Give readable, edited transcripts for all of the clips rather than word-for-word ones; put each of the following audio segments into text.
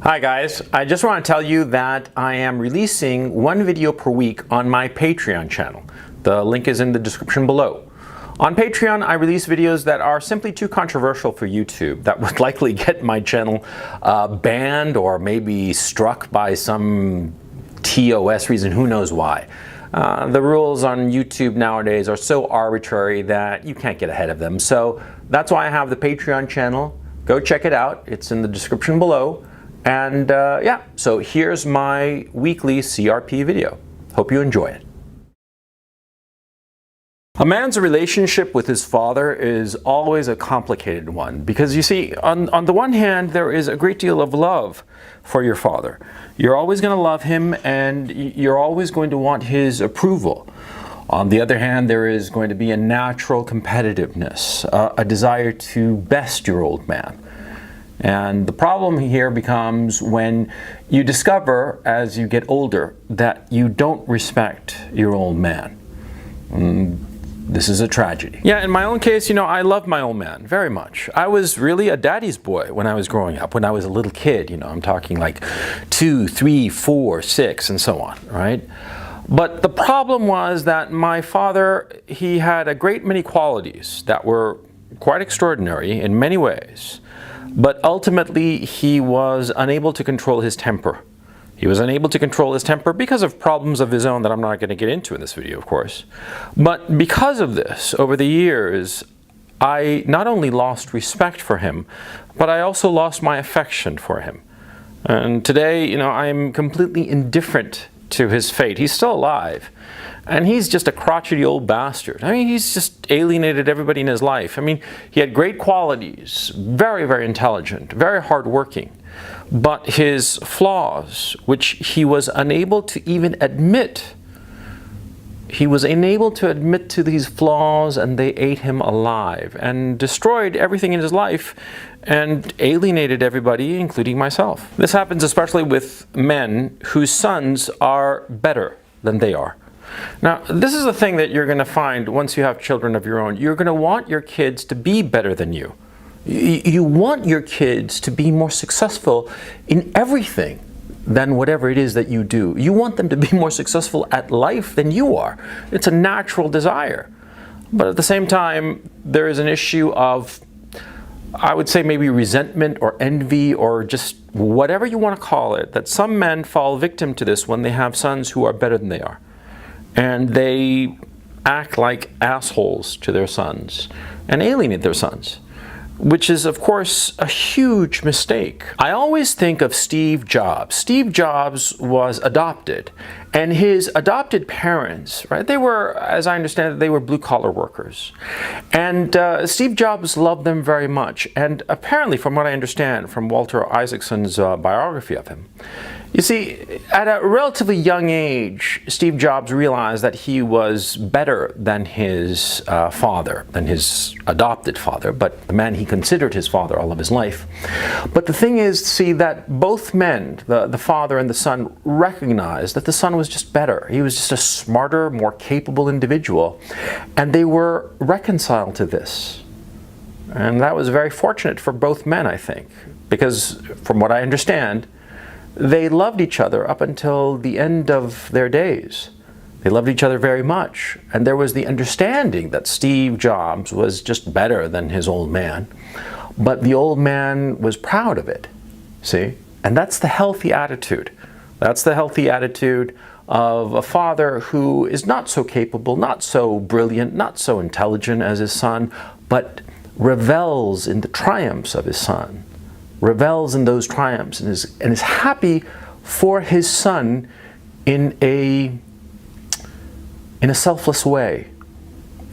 Hi guys, I just want to tell you that I am releasing one video per week on my Patreon channel. The link is in the description below. On Patreon, I release videos that are simply too controversial for YouTube, that would likely get my channel banned or maybe struck by some TOS reason, who knows why. The rules on YouTube nowadays are so arbitrary that you can't get ahead of them. So that's why I have the Patreon channel. Go check it out. It's in the description below. And yeah, so here's my weekly CRP video. Hope you enjoy it. A man's relationship with his father is always a complicated one because you see, on the one hand, there is a great deal of love for your father. You're always going to love him and you're always going to want his approval. On the other hand, there is going to be a natural competitiveness, a desire to best your old man. And the problem here becomes when you discover as you get older that you don't respect your old man. This is a tragedy. Yeah, in my own case, you know, I love my old man very much. I was really a daddy's boy when I was growing up, when I was a little kid, you know, I'm talking like 2, 3, 4, 6 and so on, right? But the problem was that my father, he had a great many qualities that were quite extraordinary in many ways. But ultimately, he was unable to control his temper. He was unable to control his temper because of problems of his own that I'm not going to get into in this video, of course. But because of this, over the years, I not only lost respect for him, but I also lost my affection for him. And today, you know, I'm completely indifferent to his fate. He's still alive. And he's just a crotchety old bastard. I mean, he's just alienated everybody in his life. I mean, he had great qualities, very, very intelligent, very hardworking. But his flaws, which he was unable to even admit, he was unable to admit to these flaws, and they ate him alive and destroyed everything in his life and alienated everybody, including myself. This happens especially with men whose sons are better than they are. Now, this is the thing that you're going to find once you have children of your own. You're going to want your kids to be better than you. You want your kids to be more successful in everything than whatever it is that you do. You want them to be more successful at life than you are. It's a natural desire. But at the same time, there is an issue of, I would say maybe resentment or envy or just whatever you want to call it, that some men fall victim to this when they have sons who are better than they are. And they act like assholes to their sons and alienate their sons, which is, of course, a huge mistake. I always think of Steve Jobs. Steve Jobs was adopted, and his adopted parents, right, they were, as I understand it, they were blue-collar workers. And Steve Jobs loved them very much. And apparently, from what I understand from Walter Isaacson's biography of him, you see, at a relatively young age, Steve Jobs realized that he was better than his father, than his adopted father, but the man he considered his father all of his life. But the thing is, see, that both men, the father and the son, recognized that the son was just better. He was just a smarter, more capable individual. And they were reconciled to this. And that was very fortunate for both men, I think, because from what I understand, they loved each other up until the end of their days. They loved each other very much. And there was the understanding that Steve Jobs was just better than his old man. But the old man was proud of it, see? And that's the healthy attitude. That's the healthy attitude of a father who is not so capable, not so brilliant, not so intelligent as his son, but revels in the triumphs of his son. Revels in those triumphs and is happy for his son in a selfless way.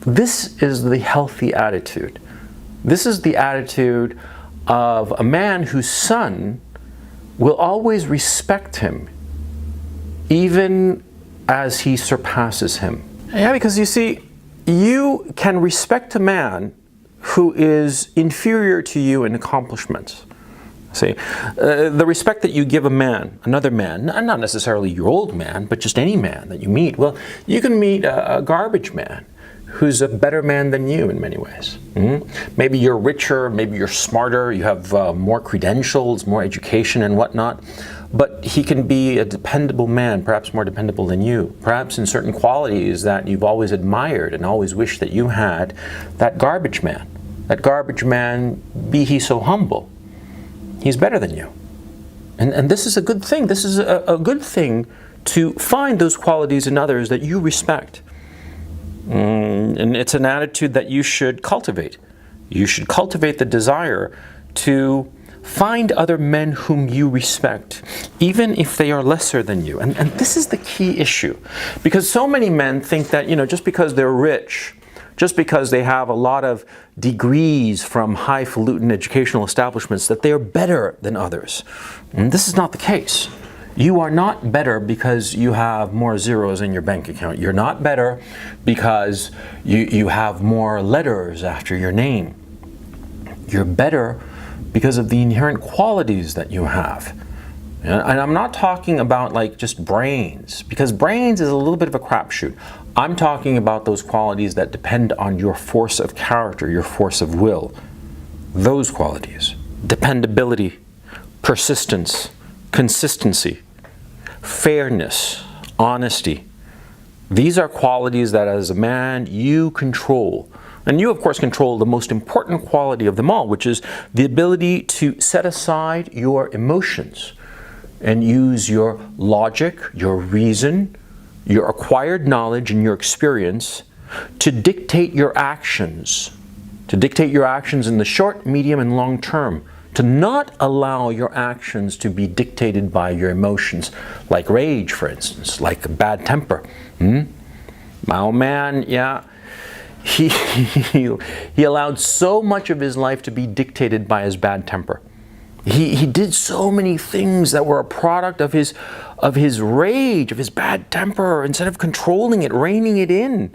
This is the healthy attitude. This is the attitude of a man whose son will always respect him, even as he surpasses him. Yeah, because you see, you can respect a man who is inferior to you in accomplishments. See, the respect that you give a man, another man, not necessarily your old man, but just any man that you meet. Well, you can meet a garbage man who's a better man than you in many ways. Maybe you're richer, maybe you're smarter, you have more credentials, more education and whatnot, but he can be a dependable man, perhaps more dependable than you. Perhaps in certain qualities that you've always admired and always wished that you had, that garbage man. That garbage man, be he so humble, he's better than you. And this is a good thing. This is a good thing to find those qualities in others that you respect. And it's an attitude that you should cultivate. You should cultivate the desire to find other men whom you respect, even if they are lesser than you. And this is the key issue. Because so many men think that, just because they're rich, just because they have a lot of degrees from highfalutin educational establishments, that they are better than others. And this is not the case. You are not better because you have more zeros in your bank account. You're not better because you have more letters after your name. You're better because of the inherent qualities that you have. And I'm not talking about like just brains, because brains is a little bit of a crapshoot. I'm talking about those qualities that depend on your force of character, your force of will. Those qualities: dependability, persistence, consistency, fairness, honesty. These are qualities that as a man you control. And you, of course, control the most important quality of them all, which is the ability to set aside your emotions and use your logic, your reason, your acquired knowledge and your experience to dictate your actions. To dictate your actions in the short, medium, and long term. To not allow your actions to be dictated by your emotions, like rage, for instance, like bad temper. My old man, yeah, he allowed so much of his life to be dictated by his bad temper. He did so many things that were a product of his rage, of his bad temper, instead of controlling it, reining it in.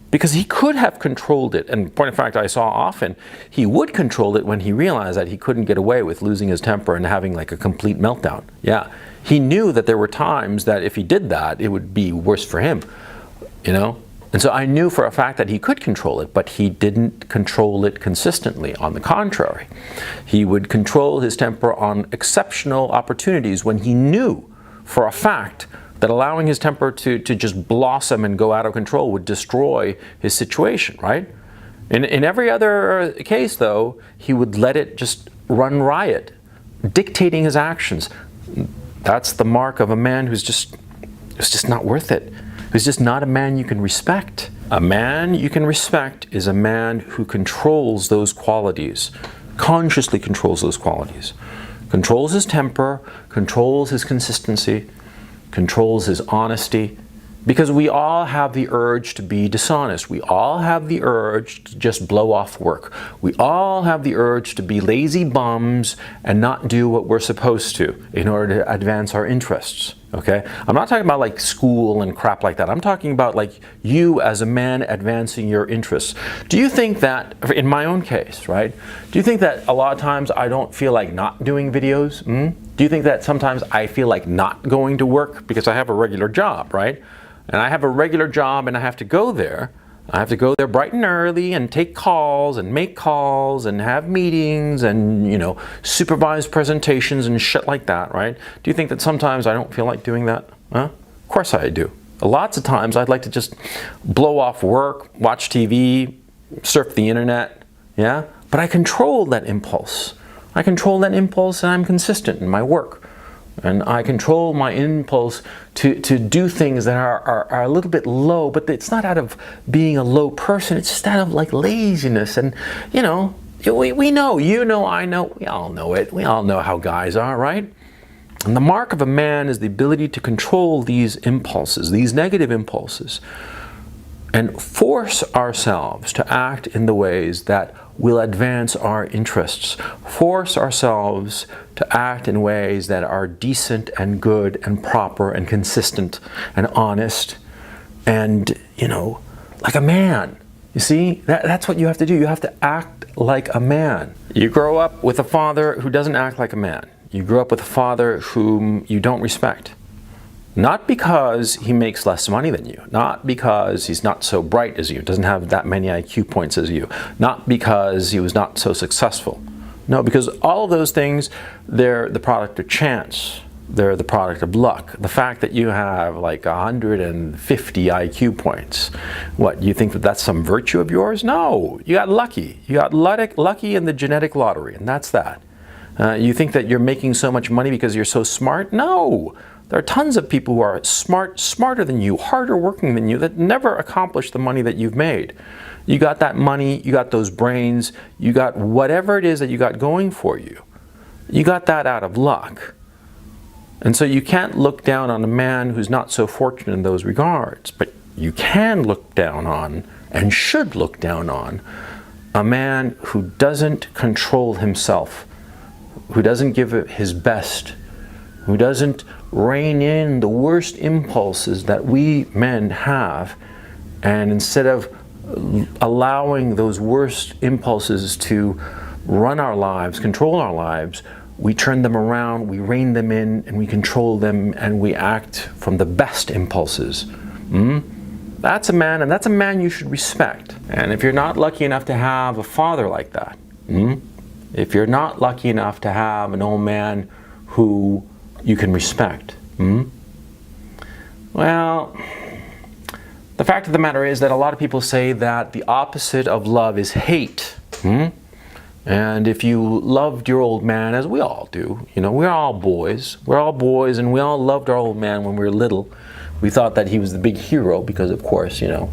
Because he could have controlled it. And point of fact, I saw often, he would control it when he realized that he couldn't get away with losing his temper and having like a complete meltdown. Yeah, he knew that there were times that if he did that, it would be worse for him, And so I knew for a fact that he could control it, but he didn't control it consistently. On the contrary, he would control his temper on exceptional opportunities when he knew for a fact that allowing his temper to just blossom and go out of control would destroy his situation, right? In every other case, though, he would let it just run riot, dictating his actions. That's the mark of a man who's just not worth it. Who's just not a man you can respect. A man you can respect is a man who controls those qualities, consciously controls those qualities. Controls his temper, controls his consistency, controls his honesty, because we all have the urge to be dishonest. We all have the urge to just blow off work. We all have the urge to be lazy bums and not do what we're supposed to in order to advance our interests. Okay? I'm not talking about like school and crap like that. I'm talking about like you as a man advancing your interests. Do you think that, in my own case, right? Do you think that a lot of times I don't feel like not doing videos? Do you think that sometimes I feel like not going to work because I have a regular job, right? And I have a regular job and I have to go there. I have to go there bright and early and take calls and make calls and have meetings and, supervise presentations and shit like that, right? Do you think that sometimes I don't feel like doing that? Huh? Of course I do. Lots of times I'd like to just blow off work, watch TV, surf the internet, yeah? But I control that impulse. I control that impulse and I'm consistent in my work. And I control my impulse to do things that are a little bit low, but it's not out of being a low person, it's just out of like laziness. And we know, I know, we all know it. We all know how guys are, right? And the mark of a man is the ability to control these impulses, these negative impulses, and force ourselves to act in the ways that will advance our interests. Force ourselves to act in ways that are decent and good and proper and consistent and honest and, like a man. You see, that's what you have to do. You have to act like a man. You grow up with a father who doesn't act like a man. You grow up with a father whom you don't respect. Not because he makes less money than you, not because he's not so bright as you, doesn't have that many IQ points as you, not because he was not so successful. No, because all of those things, they're the product of chance. They're the product of luck. The fact that you have like 150 IQ points, what, you think that that's some virtue of yours? No, you got lucky. You got lucky in the genetic lottery, and that's that. You think that you're making so much money because you're so smart? No. There are tons of people who are smarter than you, harder working than you, that never accomplish the money that you've made. You got that money, you got those brains, you got whatever it is that you got going for you. You got that out of luck. And so you can't look down on a man who's not so fortunate in those regards, but you can look down on, and should look down on, a man who doesn't control himself, who doesn't give it his best, who doesn't rein in the worst impulses that we men have, and instead of allowing those worst impulses to run our lives, control our lives, we turn them around, we rein them in, and we control them, and we act from the best impulses. That's a man, and that's a man you should respect. And if you're not lucky enough to have a father like that, if you're not lucky enough to have an old man who you can respect, well, the fact of the matter is that a lot of people say that the opposite of love is hate. And if you loved your old man, as we all do, you know, we're all boys, and we all loved our old man when we were little. We thought that he was the big hero because, of course, you know,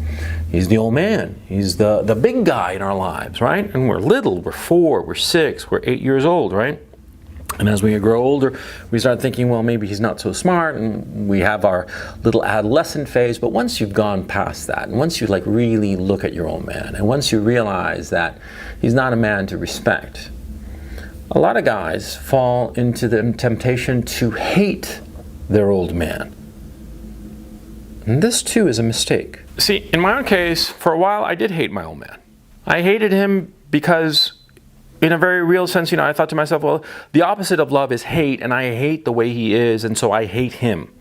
he's the old man. He's the big guy in our lives, right? And we're little, we're 4, we're 6, we're 8 years old, right? And as we grow older, we start thinking, well, maybe he's not so smart, and we have our little adolescent phase. But once you've gone past that, and once you like really look at your old man, and once you realize that he's not a man to respect, a lot of guys fall into the temptation to hate their old man. And this too is a mistake. See, in my own case, for a while I did hate my old man. I hated him because, in a very real sense, you know, I thought to myself, well, the opposite of love is hate, and I hate the way he is, and so I hate him,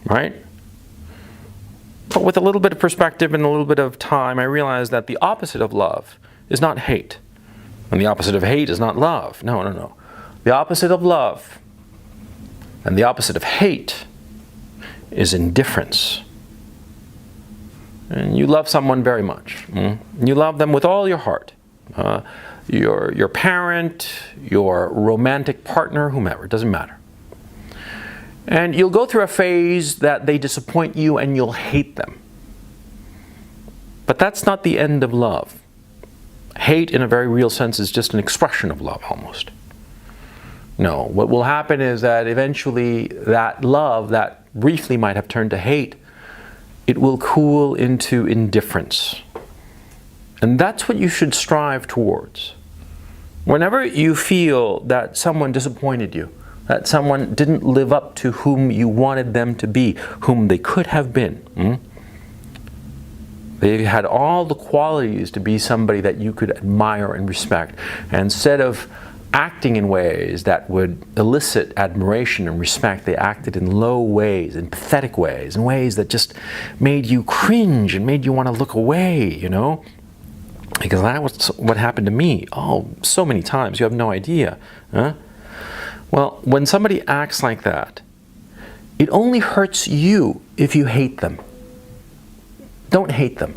right? But with a little bit of perspective and a little bit of time, I realized that the opposite of love is not hate. And the opposite of hate is not love. No, no, no. The opposite of love and the opposite of hate is indifference. And you love someone very much. You love them with all your heart. Your parent, your romantic partner, whomever, it doesn't matter. And you'll go through a phase that they disappoint you and you'll hate them. But that's not the end of love. Hate, in a very real sense, is just an expression of love, almost. No, what will happen is that eventually that love that briefly might have turned to hate, it will cool into indifference. And that's what you should strive towards. Whenever you feel that someone disappointed you, that someone didn't live up to whom you wanted them to be, whom they could have been, they had all the qualities to be somebody that you could admire and respect. And instead of acting in ways that would elicit admiration and respect, they acted in low ways, in pathetic ways, in ways that just made you cringe and made you want to look away, you know? Because that was what happened to me. Oh, so many times, you have no idea. Huh? Well, when somebody acts like that, it only hurts you if you hate them. Don't hate them.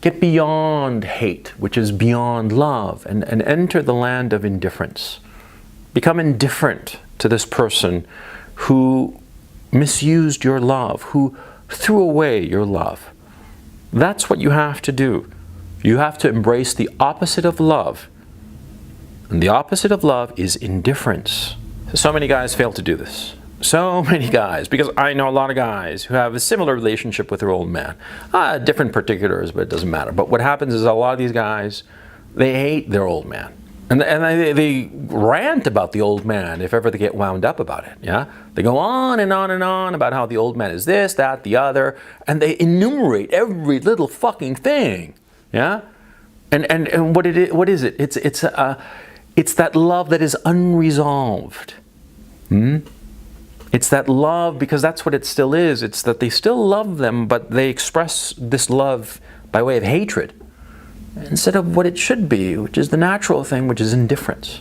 Get beyond hate, which is beyond love, and enter the land of indifference. Become indifferent to this person who misused your love, who threw away your love. That's what you have to do. You have to embrace the opposite of love. And the opposite of love is indifference. So many guys fail to do this. So many guys, because I know a lot of guys who have a similar relationship with their old man. Different particulars, but it doesn't matter. But what happens is a lot of these guys, they hate their old man. And they rant about the old man if ever they get wound up about it. Yeah, they go on and on and on about how the old man is this, that, the other, and they enumerate every little fucking thing. Yeah, and what is it? It's that love that is unresolved. It's that love, because that's what it still is. It's that they still love them, but they express this love by way of hatred instead of what it should be, which is the natural thing, which is indifference.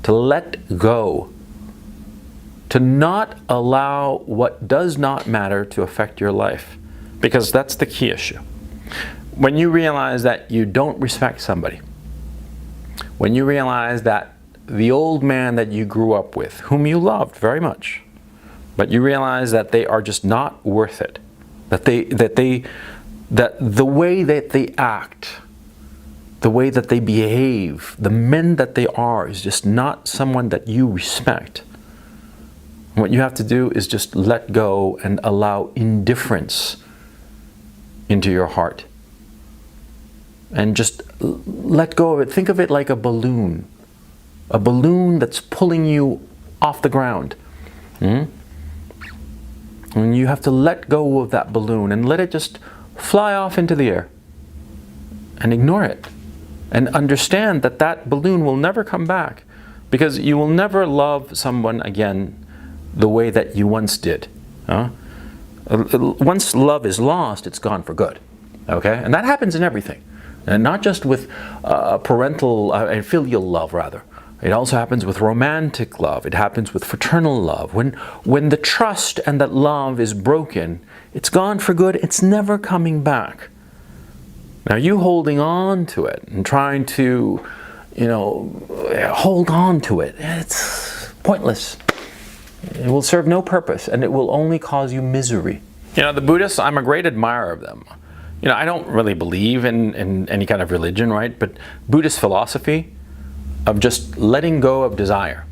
To let go. To not allow what does not matter to affect your life. Because that's the key issue. When you realize that you don't respect somebody, when you realize that the old man that you grew up with, whom you loved very much, but you realize that they are just not worth it, that the way that they act, the way that they behave, the men that they are is just not someone that you respect. What you have to do is just let go and allow indifference into your heart. And just let go of it. Think of it like a balloon. A balloon that's pulling you off the ground. And you have to let go of that balloon and let it just fly off into the air. And ignore it. And understand that that balloon will never come back. Because you will never love someone again the way that you once did. Once love is lost, it's gone for good. Okay? And that happens in everything. And not just with parental and filial love, rather. It also happens with romantic love. It happens with fraternal love. When the trust and that love is broken, it's gone for good. It's never coming back. Now you holding on to it and trying to, hold on to it, it's pointless. It will serve no purpose, and it will only cause you misery. The Buddhists, I'm a great admirer of them. I don't really believe in any kind of religion, right? But Buddhist philosophy of just letting go of desire.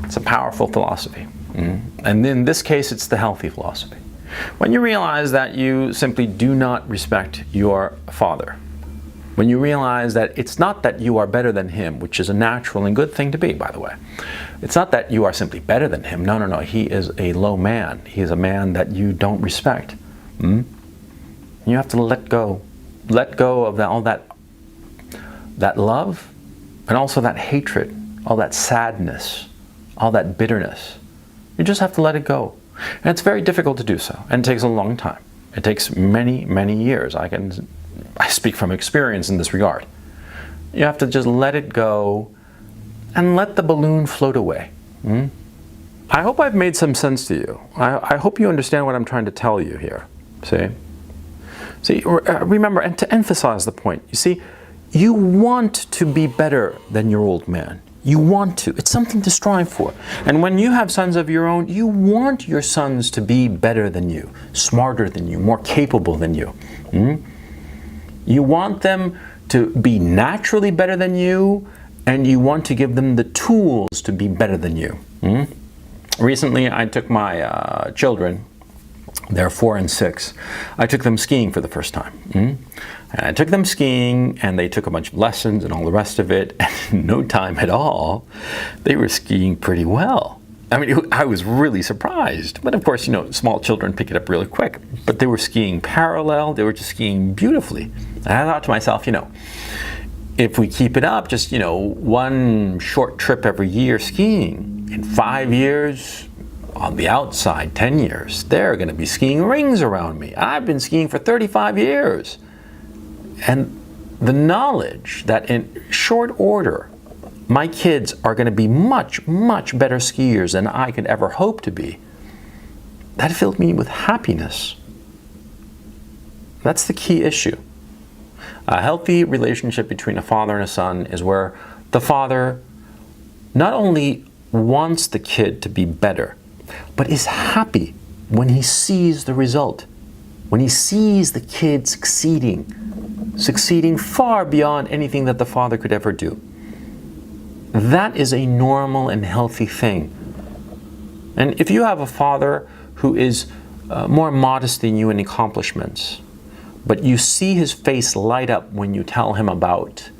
It's a powerful philosophy. And in this case, it's the healthy philosophy. When you realize that you simply do not respect your father, when you realize that it's not that you are better than him, which is a natural and good thing to be, by the way. It's not that you are simply better than him. No, no, no. He is a low man. He is a man that you don't respect. You have to let go. Let go of all that love, and also that hatred, all that sadness, all that bitterness. You just have to let it go. And it's very difficult to do so, and it takes a long time. It takes many, many years. I speak from experience in this regard. You have to just let it go and let the balloon float away. I hope I've made some sense to you. I hope you understand what I'm trying to tell you here. See, remember, and to emphasize the point, you see, you want to be better than your old man. You want to. It's something to strive for. And when you have sons of your own, you want your sons to be better than you, smarter than you, more capable than you. You want them to be naturally better than you, and you want to give them the tools to be better than you. Recently, I took my children, they're 4 and 6, I took them skiing for the first time. And I took them skiing, and they took a bunch of lessons and all the rest of it, and in no time at all, they were skiing pretty well. I mean, I was really surprised. But of course, small children pick it up really quick. But they were skiing parallel, they were just skiing beautifully. And I thought to myself, if we keep it up, just, one short trip every year skiing, in 5 years, on the outside, 10 years, they're going to be skiing rings around me. I've been skiing for 35 years. And the knowledge that in short order, my kids are going to be much, much better skiers than I could ever hope to be, that filled me with happiness. That's the key issue. A healthy relationship between a father and a son is where the father not only wants the kid to be better, but is happy when he sees the result, when he sees the kid succeeding far beyond anything that the father could ever do. That is a normal and healthy thing. And if you have a father who is more modest than you in accomplishments, but you see his face light up when you tell him about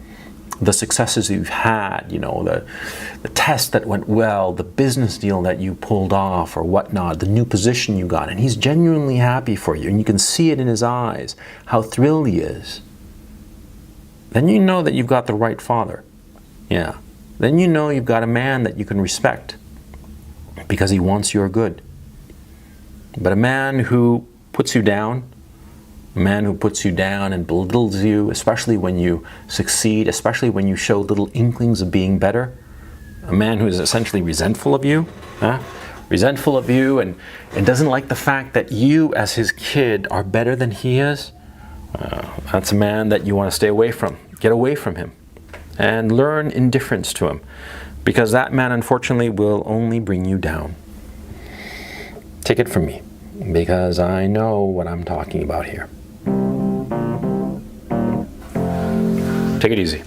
the successes you've had, the test that went well, the business deal that you pulled off or whatnot, the new position you got, and he's genuinely happy for you, and you can see it in his eyes, how thrilled he is, then you know that you've got the right father. Yeah. Then you know you've got a man that you can respect. because he wants your good. But a man who puts you down, and belittles you, especially when you succeed, especially when you show little inklings of being better, a man who is essentially resentful of you, and doesn't like the fact that you as his kid are better than he is, that's a man that you want to stay away from. Get away from him and learn indifference to him, because that man, unfortunately, will only bring you down. Take it from me, because I know what I'm talking about here. Take it easy.